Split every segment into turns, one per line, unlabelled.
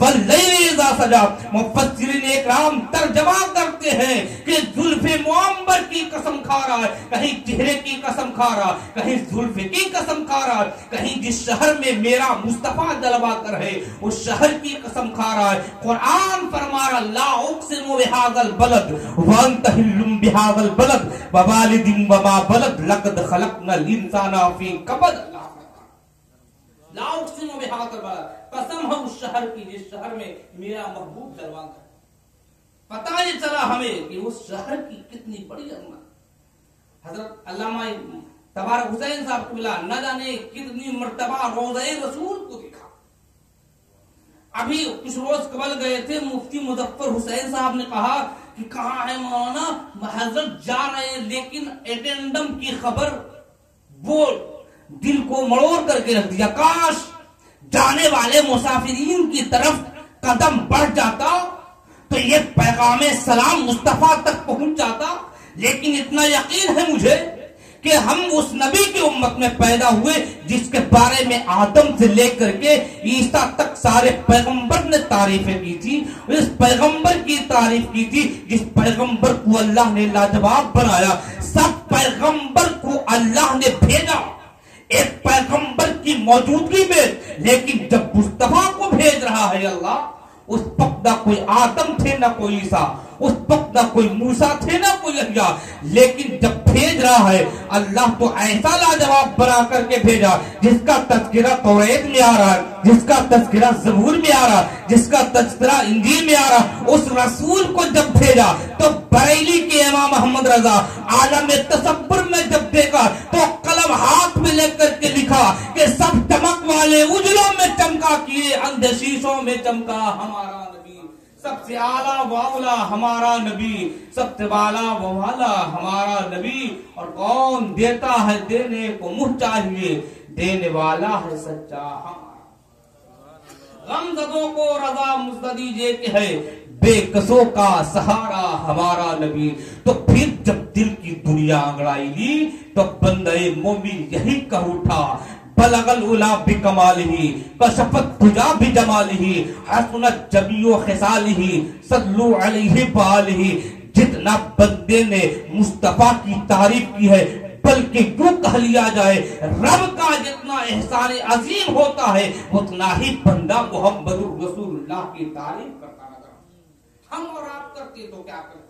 واللیل اذا سجا. مفسرین اکرام ترجمہ کرتے ہیں کہ زلف معمبر کی قسم کھا رہا ہے, کہیں چہرے کی قسم کھا رہا, کہیں زلف کی قسم کھا رہا, کہیں جس شہر میں میرا مصطفیٰ جلوہ کر ہے اس شہر کی قسم کھا رہا ہے. قرآن فرما رہا لا اقسم بہذا البلد وانت حل بہذا البلد ووالد وما بلد لقد خلقنا الانسان فی کبد. لا اقسم بہذا البلد, قسم ہے اس شہر کی جس شہر میں میرا محبوب جلوہ کر. پتہ یہ چلا ہمیں کہ اس شہر کی کتنی بڑی عظمت. حضرت علامہ تبارک حسین صاحب کو ملا, نہ جانے کتنی مرتبہ روضہ رسول کو دیکھا. ابھی کچھ روز قبل گئے تھے, مفتی مظفر حسین صاحب نے کہا کہ کہاں ہے مولانا, حضرت جا رہے ہیں لیکن ایٹینڈم کی خبر وہ دل کو مڑوڑ کر کے رکھ دیا. کاش جانے والے مسافرین کی طرف قدم بڑھ جاتا تو یہ پیغام سلام مصطفیٰ تک پہنچ جاتا. لیکن اتنا یقین ہے مجھے کہ ہم اس نبی کی امت میں پیدا ہوئے جس کے بارے میں آدم سے لے کر کے عیسیٰ تک سارے پیغمبر نے تعریفیں کی تھی. اس پیغمبر کی تعریف کی تھی جس پیغمبر کو اللہ نے لاجواب بنایا. سب پیغمبر کو اللہ نے بھیجا ایک پیغمبر کی موجودگی میں, لیکن جب مصطفیٰ کو بھیج رہا ہے اللہ, اس وقت نہ کوئی آدم تھے نہ کوئی عیسیٰ, اس وقت نہ کوئی موسیٰ تھے نہ کوئی یحییٰ, لیکن جب بھیج رہا ہے اللہ تو ایسا لاجواب بنا کر کے بھیجا جس کا تذکرہ توریت میں آ رہا ہے, جس کا تذکرہ زبور میں آ رہا, جس کا تذکرہ انجیل میں آ رہا. اس رسول کو جب بھیجا تو بریلی کے امام محمد رضا عالم تصور میں جب دیکھا تو قلم ہاتھ میں لے کر کے لکھا کہ سب چمک والے اجلوں میں چمکا کیے اندھے شیشوں میں چمکا ہمارا نبی. سب سے اعلیٰ و اولا ہمارا نبی, سب سے والا و والا ہمارا نبی. اور کون دیتا ہے دینے کو منہ چاہیے, دینے والا ہے سچا ہمارا. غمزدوں کو رضا مزد دیجئے کہ ہے بے کسوں کا سہارا ہمارا نبی. تو پھر جب دل کی دنیا انگڑائی لی تو بندے مومن یہی کہہ اٹھا بلغ العلا بکمالہ کشفت دجا بجمالہ حسنت جمیع خصالہ صلو علیہ وآلہ. جتنا بندے نے مصطفیٰ کی تعریف کی ہے بلکہ کیوں کہہ لیا جائے رب کا جتنا احسان عظیم ہوتا ہے اتنا ہی بندہ محمد رسول اللہ کی تعریف کرتا نظر. ہم اور آپ کرتے تو کیا کرتے,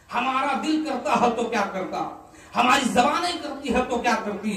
ہمارا دل کرتا ہے تو کیا کرتا, ہماری زبانیں کرتی ہے تو کیا کرتی.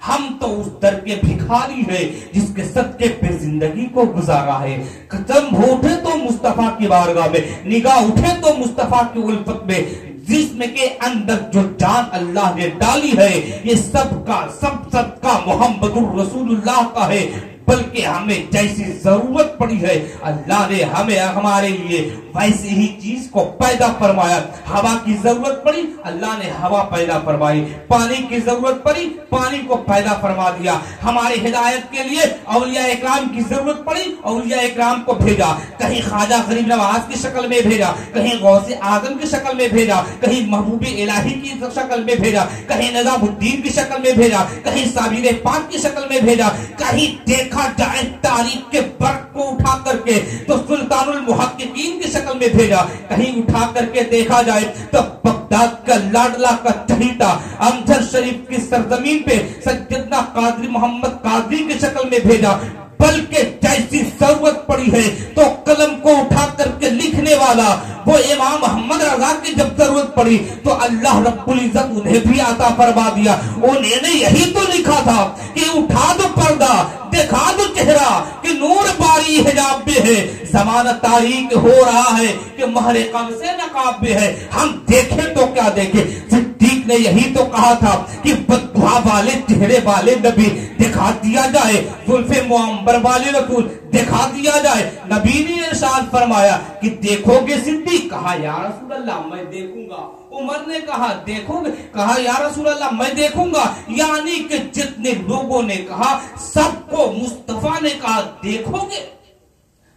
ہم تو اس در کے بھکاری ہے جس کے صدقے پہ زندگی کو گزارا ہے. قدم اٹھے تو مصطفیٰ کی بارگاہ میں, نگاہ اٹھے تو مصطفیٰ کی الفت میں, جسم کے اندر جو جان اللہ نے ڈالی ہے یہ سب کا سب صدقہ محمد الرسول اللہ کا ہے. بلکہ ہمیں جیسی ضرورت پڑی ہے اللہ نے ہمیں ہمارے لیے ویسی ہی چیز کو پیدا فرمایا. ہوا کی ضرورت پڑی اللہ نے ہوا پیدا فرمائی, پانی کی ضرورت پڑی پانی کو پیدا فرما دیا. ہماری ہدایت کے لیے اولیاء اکرام کی ضرورت پڑی اولیاء اکرام کو بھیجا. کہیں خواجہ غریب نواز کی شکل میں بھیجا, کہیں غوث اعظم کی شکل میں بھیجا, کہیں محبوب الہی کی شکل میں بھیجا, کہیں نظام الدین کی شکل میں بھیجا, کہیں صابر پاک کی شکل میں بھیجا. کہیں دیکھا جائے تاریخ کے برق کو اٹھا کر کے تو سلطان المحققین کی شکل میں بھیجا, کہیں اٹھا کر کے دیکھا جائے تو بغداد کا لاڈلا کا چہیتا امجد شریف کی سرزمین پہ سیدنا قادری محمد قادری کی شکل میں بھیجا. بلکہ جیسی ضرورت پڑی ہے تو قلم کو اٹھا کر کے لکھنے والا وہ امام محمد رضا کی جب ضرورت پڑی تو اللہ رب العزت انہیں بھی عطا فرما دیا. انہیں نے یہی تو لکھا تھا کہ اٹھا دو پردہ دکھا دو چہرہ کہ نور باری حجاب میں ہے, زمانہ تاریک ہو رہا ہے کہ مہر قم سے نقاب میں ہے. ہم دیکھیں تو کیا دیکھیں. صدیق نے یہی تو کہا تھا کہ بددعا والے چہرے والے نبی دکھا دیا جائے, زلف معمبر والے رسول دکھا دیا جائے. نبی نے ارشاد فرمایا کہ دیکھو گے صدیق, کہا یا رسول اللہ میں دیکھوں گا. عمر نے کہا دیکھو گے, کہا یا رسول اللہ میں دیکھوں گا. یعنی کہ جتنے لوگوں نے کہا سب کو مصطفیٰ نے کہا دیکھو گے.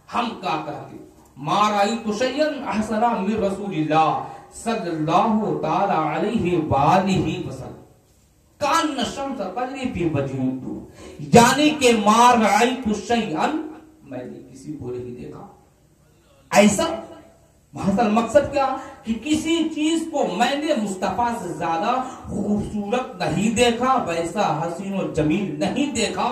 ہم کیا کہتے ما رأیت شیئا احسن من رسول اللہ صلی اللہ تعالی علیہ وآلہ وسلم کان الشمس تجری فی وجهہ, یعنی کہ ما رأیت شیئا میں نے کسی کو نہیں دیکھا ایسا محض مقصد کیا کہ کسی چیز کو میں نے مصطفیٰ سے زیادہ خوبصورت نہیں دیکھا، ویسا حسین و جمیل نہیں دیکھا،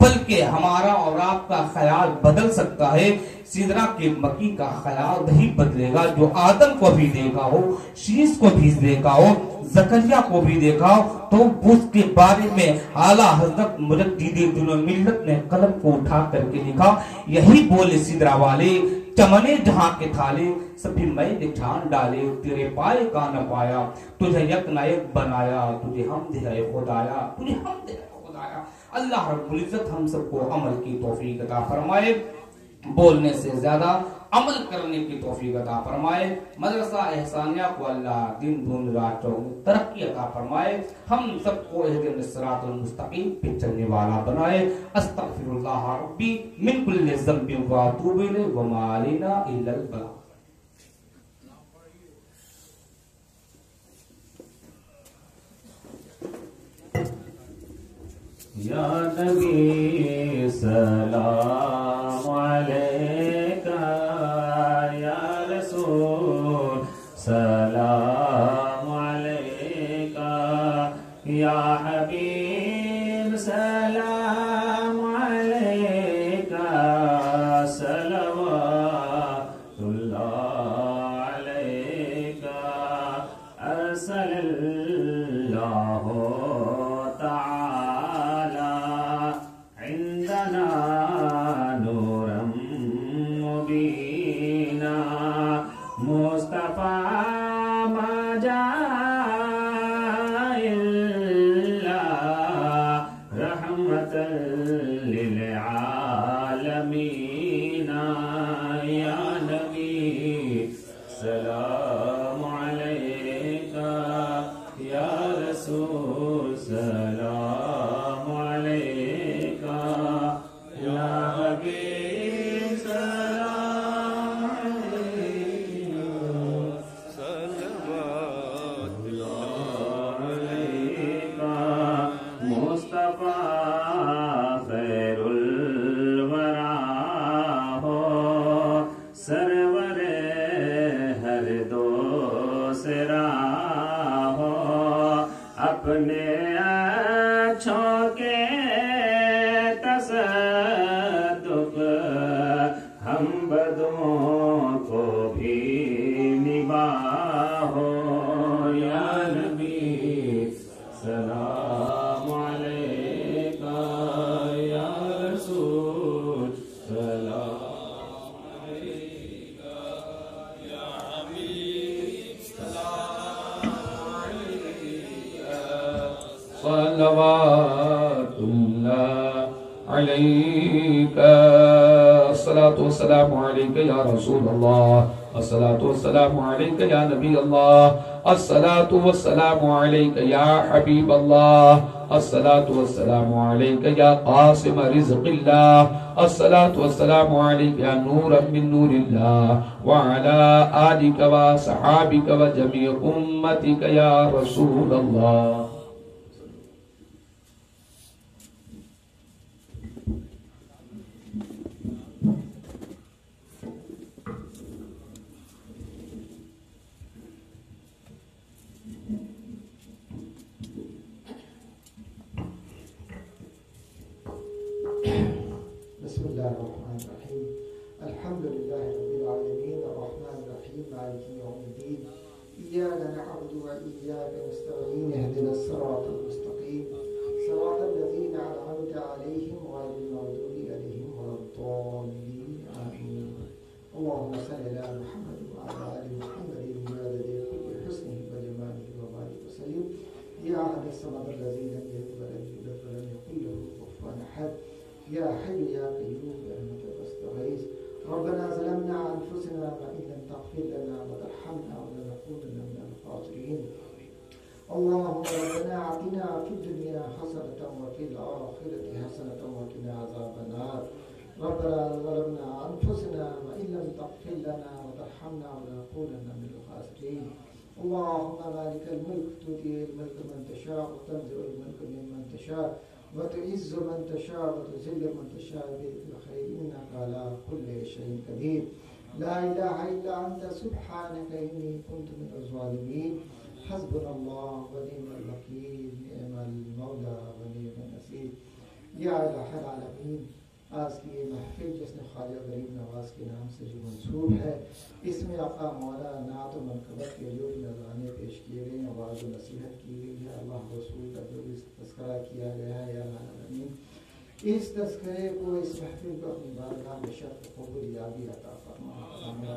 بلکہ ہمارا اور آپ کا خیال بدل سکتا ہے۔ سدرا کے مکی کا خیال نہیں بدلے گا، جو آدم کو بھی دیکھا ہو، شیش کو بھی دیکھا ہو، زکریا کو بھی دیکھا ہو، تو اس کے بارے میں اعلیٰ حضرت مجدد دین و ملت نے قلم کو اٹھا کر کے لکھا، یہی بولے سدرا والے، چمنے جہاں کے تھالے سبھی میں نے ٹھان ڈالے، تیرے پائے کا نہ پایا، تجھے یک نہ یک بنایا، تجھے حمد ہے خدایا، تجھے حمد ہے خدایا۔ اللہ رب العزت ہم سب کو عمل کی توفیق عطا فرمائے، بولنے سے زیادہ عمل کرنے کی توفیق عطا فرمائے۔ مدرسہ احسانیہ کو اللہ دن دن رات چوگن ترقی عطا فرمائے، ہم سب کو اہدنا الصراط المستقیم پہ چلنے والا بنائے۔ استغفر اللہ ربی من کل ذنب واتوب الیہ وما علینا الا البلاغ۔
یا نبی سلام علیکہ، یا رسول سلام علیکہ، یا حبیب سلام علیکہ، صلوات اللہ علیکہ، ارسل اللہ
صلوات اللہ علیکہ، الصلاة والسلام علیکہ یا رسول اللہ، الصلاة والسلام علیکہ یا نبی اللہ، الصلاة والسلام علیکہ یا حبیب اللہ، الصلاة والسلام علیکہ یا قاسم رزق اللہ، الصلاة والسلام علیکہ یا نورا من نور اللہ، وعلا آلک و صحابک و جمیع امتک یا رسول اللہ۔
بسم الله الرحمن الرحيم، الحمد لله رب العالمين، الرحمن الرحيم، مالك يوم الدين، إياك نعبد وإياك نستعين، اهدنا الصراط المستقيم، صراط الذين أنعمت عليهم غير المغضوب عليهم ولا الضالين، آمين. اللهم صل على محمد وعلى آل محمد بعدد كل حسنه وجماله وبارك وسلم. يا أحد الصمد الذي لم يلد ولم يولد ولم يكن له كفوا أحد، يا حي يا قيوم برحمتك أستغيث. ربنا ظلمنا أنفسنا وإن لم تغفر لنا وترحمنا ولنكونن من الخاسرين. اللهم ربنا آتنا في الدنيا حسنة وفي الآخرة حسنة وقنا عذاب النار. ربنا ظلمنا أنفسنا وإن لم تغفر لنا وترحمنا ولنكونن من الخاسرين. اللهم مالك الملك تؤتي الملك من تشاء وتنزع الملك ممن تشاء وتعز من تشاء وتذل من تشاء بيدك الخير إنك على كل شيء قدير. لا إله إلا أنت سبحانك إني كنت من الظالمين حسبنا الله ونعم الوكيل نعم المولى ونعم النصير یا الہ العالمین. آج کی یہ محفل جس نے خواجہ غریب نواز کے نام سے جو منسوب ہے، اس میں آقا مولا نعت و منقبت کے جو بھی نذرانے پیش کیے گئے ہیں، واعظ و نصیحت کی گئی ہے، اللہ رسول کا جو بھی تذکرہ کیا گیا ہے، یا العالمین اس تذکرے کو، اس محفل کو اپنی بارگاہ میں شرف قبول یابی عطا فرما،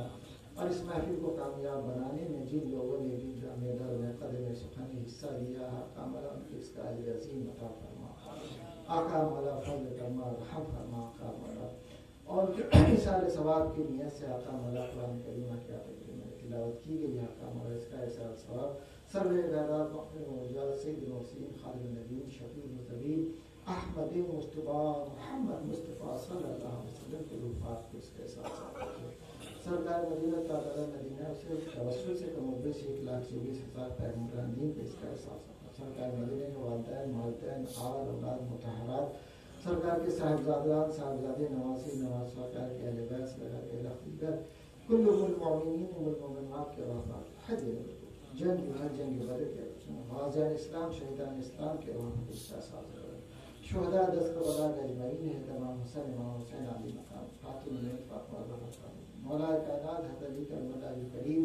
اور اس محفل کو کامیاب بنانے میں جن لوگوں نے بھی جامع در میں قدم سخن حصہ لیا ہے، آقا مولا ان کو اس کا اجر عظیم عطا فرما، آقا مولا فضل فرما، رحم فرما آقا مولا، اور اثار ثواب کی نیت سے آقا مولا قرآن کریمہ کی تلاوت کی گئی ہے، آقا مولا اس کا اثار ثواب سرور اعداد مقبول موجود سید المرسلین خالد النبیین شفیع المذنبین احمد مصطفیٰ محمد مصطفیٰ صلی اللہ علیہ وسلم کے روحات کو اس کے ساتھ سرکار مدینہ تعالی مدینہ سے توسل سے کم و بیش 1,24,000 پیغمبران دین کو اس کا احساس ہوتا. سرکار مدینہ کے والدین والدین آل اولاد مطہرات، سرکار کے صاحبزادان صاحبزادے نواسی نواز، سرکار کے اہل بیت، سرکار کے اہل خدمت، کل المؤمنین والمؤمنات کے رحمات حج جنگ جنگ بدر کے غازیان اسلام شہیدان اسلام کے رحمت اس کا احساس ہوتا. شہداء دست ولا اجمعین ہے، تمام حسین امام حسین علی مقام خاتون فاطمہ زہرا مولا کائنات حضرت علی کرم اللہ کریم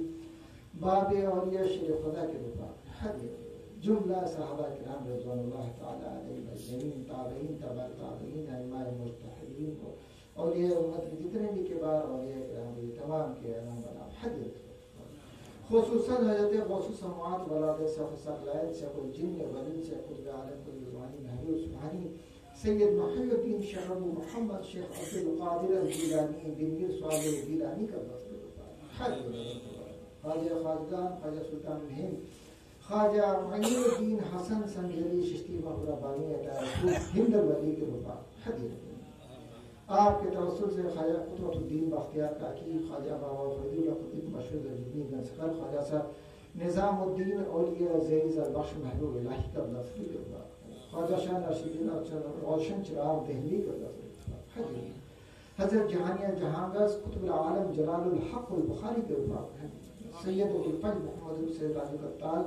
باب اولیاء شیر خدا کے رفاق حد جملہ صحابہ کرام رضوان اللہ تعالی علیہم اجمعین، تابعین تبع تابعین، ائمہ مجتہدین، اولیاء امت کے جتنے بھی کبار اولیاء کرام تمام کے نام بنا حد خصوصاً حضرت غوث السماوات ولاد شیخ ثقلین شیخ الجن ولید شیخ قطب عالم الرضوانی محبوب سبحانی سید محی الدین شیخ ابو محمد شیخ عبد القادر الجیلانی بن میر صالح الجیلانی کا مذکور حج خواجہ خواجگان خواجہ سلطان الہند خواجہ معین الدین حسن سنجری چشتی محبوب ربانی ہند الولی کے رفاق حج آپ کے توسل سے خواجہ قطب الدین بختیار کاکی، خواجہ بابا فضل القدیم مشہور زرجنی گنسکر، خواجہ صاحب نظام الدین اولیاء زیز البخش محبوب الہی کا لفظی کے بعد خواجہ شاہ ناشدین روشن چراغ دہلی کا لفظی حضرت جہانیہ جہانگز قطب العالم جلال الحق البخاری کے بعد سید الفج محمد السید علی قطال،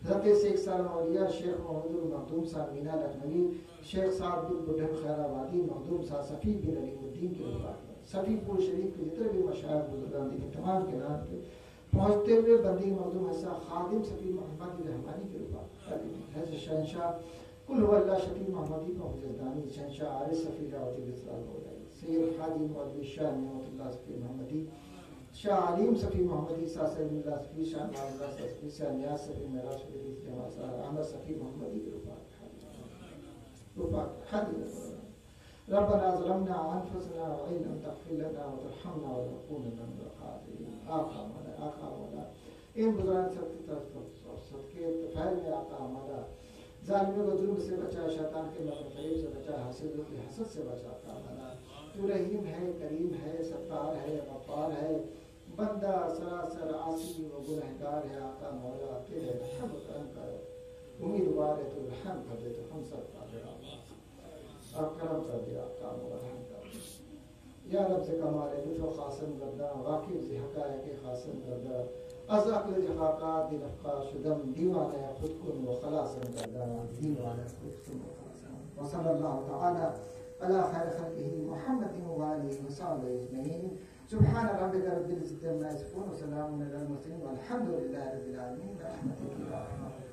حضرت شیخ سالم اولیاء شیخ محمد المخدوم صاحب مینا لکھنوی، شیخ صاحب بن بڈھن خیر آبادی، مخدوم صاحب صفی بن علیم الدین کے رفاق، صفی پور شریف کے جتنے بھی مشاہد بزرگان دین تمام کے نام کے پہنچتے ہوئے بندی مخدوم حسن خادم صفی محمد رحمانی کے رفاق، حضرت شہنشاہ کل هو اللہ شفیع محمدی کو حجزدانی، شہنشاہ عارض صفی راوتی بسرال مولائی، سید خادم مولوی شاہ نعمت اللہ صفی محمدی، شاہ علیم صفی محمدی، شاہ سید اللہ صفی، شاہ نواز اللہ صفی، شاہ نیاز صفی معراج شریف جماعت شاہ احمد صفی محمدی کے رفاق ربنا ظلمنا انفسنا وان لم تغفر لنا وترحمنا لنكونن من الخاسرين. آقا مولا ان بزرگان سب کی طرف صدقے فیل میں آقا مولا ظالموں کو ظلم سے بچا، شیطان کے مکر فریب سے بچا، حاسدوں کی حسد سے بچا. آقا مولا تو رحیم ہے، کریم ہے، ستار ہے، غفار ہے، بندہ سراسر عاصی و گنہگار ہے. آقا مولا تیرے رحم و کرم کا امیدوار ہے، تو رحم کر دے، تو ہم سب کا اور کرم کر دے. آقا مولا رحم کر دے یا رب سے کمال لطف و خاصم گردہ، واقف سے حقائق خاصم گردہ، از عقل جحاقات دل افقا شدم، دیوانہ خود کن و خلاصم گردہ، دیوانہ خود کن و خلاصم. وصلی اللہ تعالی علی خیر خلقہ محمد و آلہ وصحبہ اجمعین. سبحان ربک رب العزة عما یصفون وسلام علی المرسلین والحمد للہ رب العالمین. برحمتک یا ارحم الراحمین.